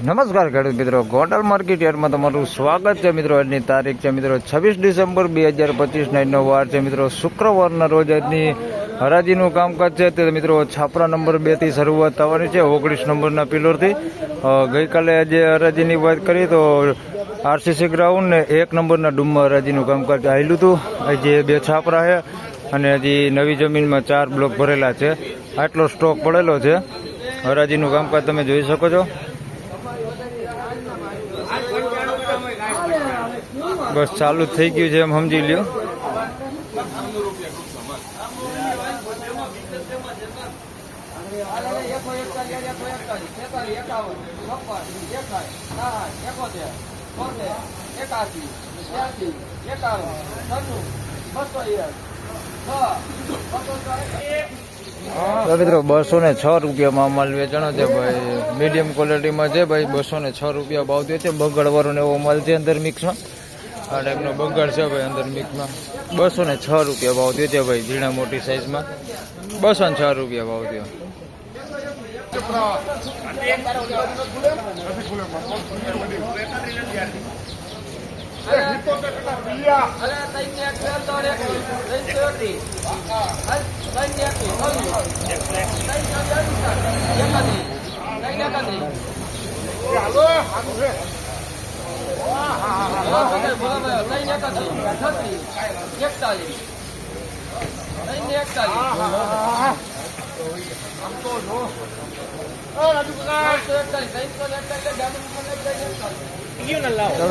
નમસ્કાર ખેડૂત મિત્રો, ગોંડલ માર્કેટ યાર્ડમાં તમારું સ્વાગત છે મિત્રો. આજની તારીખ છે મિત્રો 26 ડિસેમ્બર 2025 આજનો વાર છે મિત્રો શુક્રવારના રોજ. આજની હરાજીનું કામકાજ છે તે મિત્રો છાપરા નંબર 2 થી શરૂઆત થવાની છે, 19 નંબરના પિલરથી. ગઈકાલે આજે હરાજીની વાત કરી તો આરસીસી ગ્રાઉન્ડ ને 1 નંબરના ડૂમમાં હરાજીનું કામકાજ આવેલું હતું. આજે 2 છાપરા છે અને હજી નવી જમીનમાં 4 બ્લોક ભરેલા છે. આટલો સ્ટોક પડેલો છે. હરાજીનું કામકાજ તમે જોઈ શકો છો. બસ ચાલુ થઈ ગયું છે એમ સમજી લ્યો. તો મિત્રો 206 રૂપિયામાં માલ વેચાણો છે ભાઈ. મીડિયમ ક્વોલિટીમાં છે ભાઈ. 206 રૂપિયા ભાવ થયો છે. બગડવાળો ને એવો માલ છે અંદર મિક્સમાં. આ ટાઈપનો બગડ છે ભાઈ અંદર મિક્સમાં. 206 રૂપિયા ભાવ થયો છે ભાઈ. ઝીણા મોટી સાઈઝમાં 206 રૂપિયા ભાવ થયો.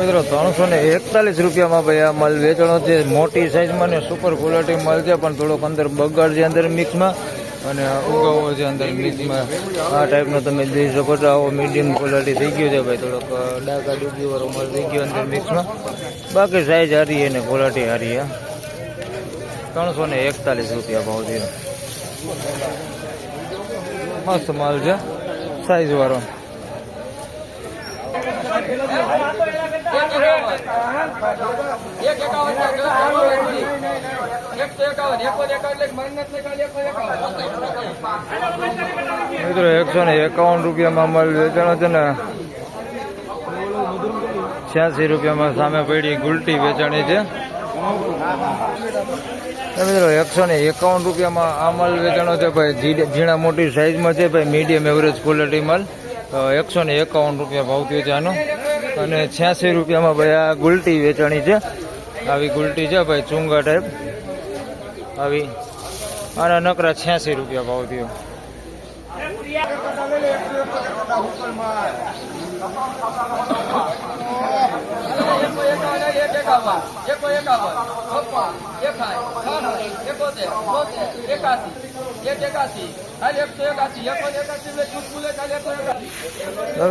મિત્રો 341 રૂપિયામાં ભાઈ આ માલ વેચાણો છે. મોટી સાઈઝમાં ને સુપર ક્વોલિટી માલ છે, પણ થોડોક અંદર બગાડ છે અંદર મિક્સમાં અને ઉગાવો છે અંદર મિક્સમાં. આ ટાઈપનો તમે જોઈ શકો છો. આવો મીડિયમ ક્વોલિટી થઈ ગયો છે ભાઈ. થોડોક ડાકા ડૂબી વાળો માલ થઈ ગયો અંદર મિક્સમાં. બાકી સાઈઝ હારી અને ક્વોલિટી હારી. 341 રૂપિયા ભાવ થયો. મસ્ત માલ છે સાઈઝ વાળો. મિત્રો 151 રૂપિયામાં માલ વેચાણો છે ને 86 રૂપિયામાં સામે પડી ગુલટી વેચાણી છે. મિત્રો 151 રૂપિયામાં આ માલ વેચાણો છે ભાઈ. ઝીણા મોટી સાઈઝમાં છે ભાઈ. મીડિયમ એવરેજ ક્વોલિટી માલ. 151 રૂપિયા ભાવ થયો છે આનો. અને 86 રૂપિયામાં ભાઈ આ ગુલટી વેચાણી છે. આવી ગુલટી છે ભાઈ, ચુંગા ટાઈપ આવી. આના નકરા 86 રૂપિયા ભાવ થયો.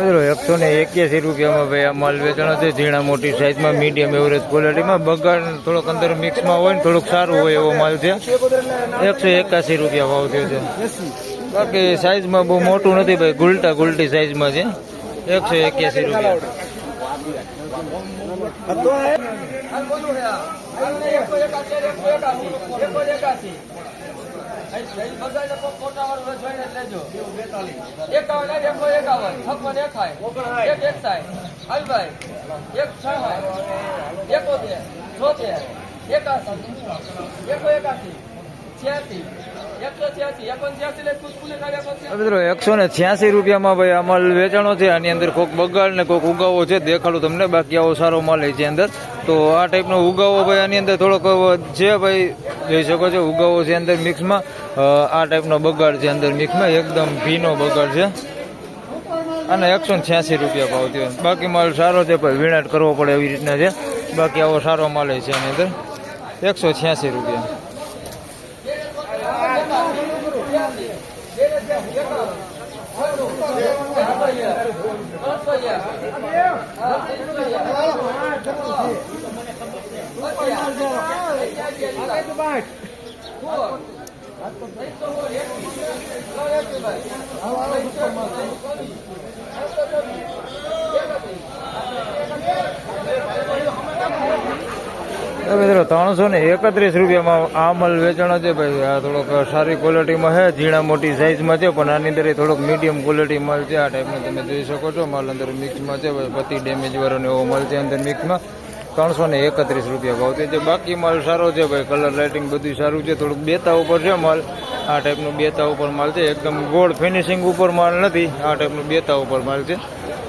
મિત્રો 181 રૂપિયામાં ભાઈ આ માલ વેચાણો છે. ઝીણા મોટી સાઈઝમાં મીડિયમ એવરેજ ક્વોલિટીમાં. બગાડ થોડોક અંદર મિક્સમાં હોય ને થોડુંક સારું હોય એવો માલ છે. 181 રૂપિયા ભાવ થયો છે. બાકી સાઈઝમાં બહુ મોટું નથી ભાઈ. ગુલટી સાઈઝમાં છે. 181 રૂપિયા. મિત્રો 186 રૂપિયામાં ભાઈ આ માલ વેચાણો છે. આની અંદર કોઈક બગાડ ને કોઈક ઉગાવો છે. દેખાડું તમને. બાકી આવો સારો માલ છે અંદર. તો આ ટાઈપનો ઉગાવો ભાઈ આની અંદર થોડોક છે ભાઈ. જોઈ શકો છો ઉગાવો છે અંદર મિક્સમાં. આ ટાઈપનો બગાડ છે અંદર મિક્સમાં. એકદમ ભીનો બગાડ છે. અને 186 રૂપિયા ભાવ થયો. બાકી માલ સારો છે ભાઈ. વીણાટ કરવો પડે એવી રીતના છે. બાકી આવો સારો માલ છે આની અંદર. 186 રૂપિયા. તો મિત્રો 331 રૂપિયામાં આ માલ વેચાણો છે ભાઈ. આ થોડોક સારી ક્વોલિટીમાં છે, ઝીણા મોટી સાઇઝમાં છે, પણ આની અંદર થોડોક મીડિયમ ક્વોલિટી માલ છે. આ ટાઈપનો તમે જોઈ શકો છો. માલ અંદર મિક્સમાં છે ભાઈ, પતિ ડેમેજ વાળો ને એવો માલ છે અંદર મિક્સમાં. 331 રૂપિયા ભાવ છે. બાકી માલ સારો છે ભાઈ, કલર લાઇટિંગ બધું સારું છે. થોડુંક બેતા ઉપર છે માલ. આ ટાઈપનું બેતા ઉપર માલ છે, એકદમ ગોલ્ડ ફિનિશિંગ ઉપર માલ નથી. આ ટાઈપનું બેતા ઉપર માલ છે.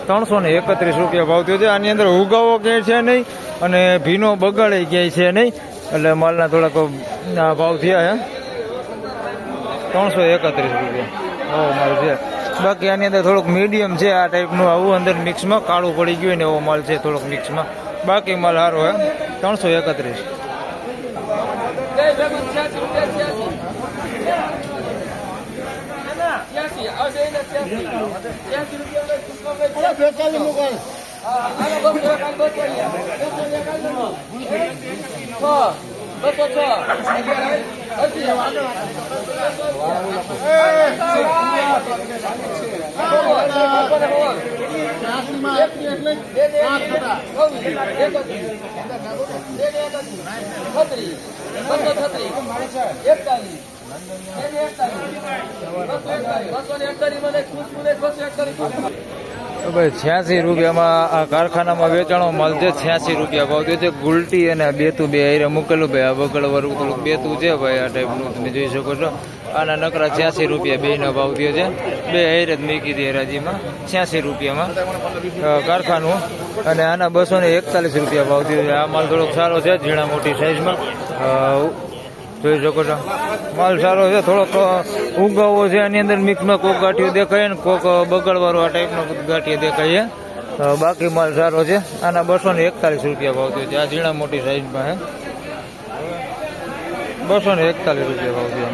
331 રૂપિયા ભાવ થયો છે. આની અંદર ઉગાવો ક્યાંય છે નહીં અને ભીનો બગાડે ક્યાંય છે નહીં, એટલે માલના થોડાક ભાવ થયા છે. 331 રૂપિયા એવો માલ છે. બાકી આની અંદર થોડુંક મીડિયમ છે. આ ટાઈપનું આવું અંદર મિક્સમાં કાળું પડી ગયું ને એવો માલ છે થોડોક મિક્સમાં. બાકી માલ સારો હે. 331. ભાઈ 86 રૂપિયામાં આ કારખાનામાં વેચાણો માલ છે. 86 રૂપિયા ભાવ છે. ગુલટી અને બેતું બે હારે મૂકેલું ભાઈ. આ બગડવાળું થોડુંક બેતું છે ભાઈ, આ ટાઈપનું તમે જોઈ શકો છો. આના નકરા 86 રૂપિયા બેના ભાવ થયો છે. બે હારે જ મૂકી હતી હરાજીમાં 86 રૂપિયામાં કારખાનું. અને આના 241 રૂપિયા ભાવ થયો છે. આ માલ થોડોક સારો છે, ઝીણા મોટી સાઈઝમાં જોઈ શકો છો. માલ સારો છે, થોડોક ઉગાવો છે. આની અંદર મિક્સમાં કોક ગાંઠિયો દેખાય ને કોક બગડવાળો આ ટાઈપનો ગાંઠિયા દેખાય. બાકી માલ સારો છે. આના 241 રૂપિયા ભાવ થયો છે. આ ઝીણા મોટી સાઈઝમાં હે. 241 રૂપિયા ભાવ થયો.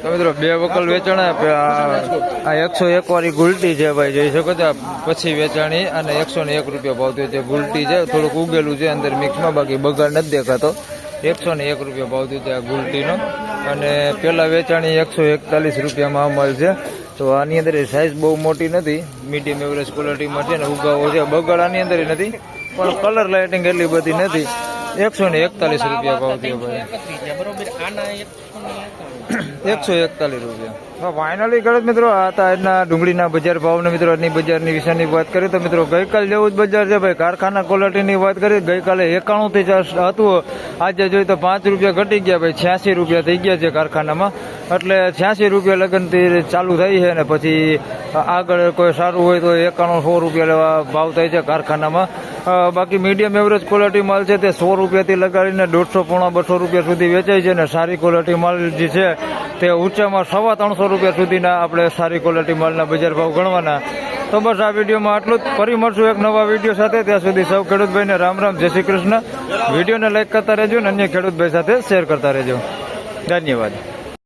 તો મિત્રો બે વકલ વેચાણ. આ 101 વાળી ગુલટી છે ભાઈ, જોઈ શકો છો. પછી વેચાણી અને 101 રૂપિયા ભાવ થયો છે. ગુલટી છે, થોડુંક ઉગેલું છે અંદર મિક્સમાં, બાકી બગાડ નથી દેખાતો. 101 રૂપિયા ભાવ થયો છે આ ગુલટીનો. અને પેલા વેચાણી 141 રૂપિયામાં અમલ છે. તો આની અંદર સાઇઝ બહુ મોટી નથી, મીડિયમ એવરેજ ક્વોલિટીમાં છે ને ઉગાવો છે. બગાડ આની અંદર નથી, પણ કલર લાઇટિંગ એટલી બધી નથી. 141 રૂપિયા ભાવ થયો ભાઈ. 141 રૂપિયા ફાઇનલી ખેડૂત મિત્રો. આ હતા આજના ડુંગળીના બજાર ભાવને મિત્રો. આજની બજારની વિશેની વાત કરીએ તો મિત્રો ગઈકાલ જેવું જ બજાર છે ભાઈ. કારખાના ક્વોલિટીની વાત કરીએ, ગઈકાલે 91 થી હતું, આજે જોઈએ તો 5 રૂપિયા ઘટી ગયા ભાઈ. 86 રૂપિયા થઈ ગયા છે કારખાનામાં. એટલે 86 રૂપિયા લગનથી ચાલુ થઈ છે. અને પછી આગળ કોઈ સારું હોય તો 91-100 રૂપિયા લેવા ભાવ થાય છે કારખાનામાં. બાકી મીડિયમ એવરેજ ક્વોલિટી માલ છે તે 100 રૂપિયાથી લગાડીને 150-200 રૂપિયા સુધી વેચાય છે. અને સારી ક્વોલિટી માલ જે છે તે ઊંચામાં 350 રૂપિયા સુધીના આપણે સારી ક્વોલિટી માલના બજાર ભાવ ગણવાના. તો બસ આ વિડીયોમાં આટલું જ. ફરી મળશું એક નવા વિડીયો સાથે. ત્યાં સુધી સૌ ખેડૂતભાઈને રામ રામ, જય શ્રી કૃષ્ણ. વિડીયોને લાઈક કરતા રહેજો અને અન્ય ખેડૂતભાઈ સાથે શેર કરતા રહેજો. ધન્યવાદ.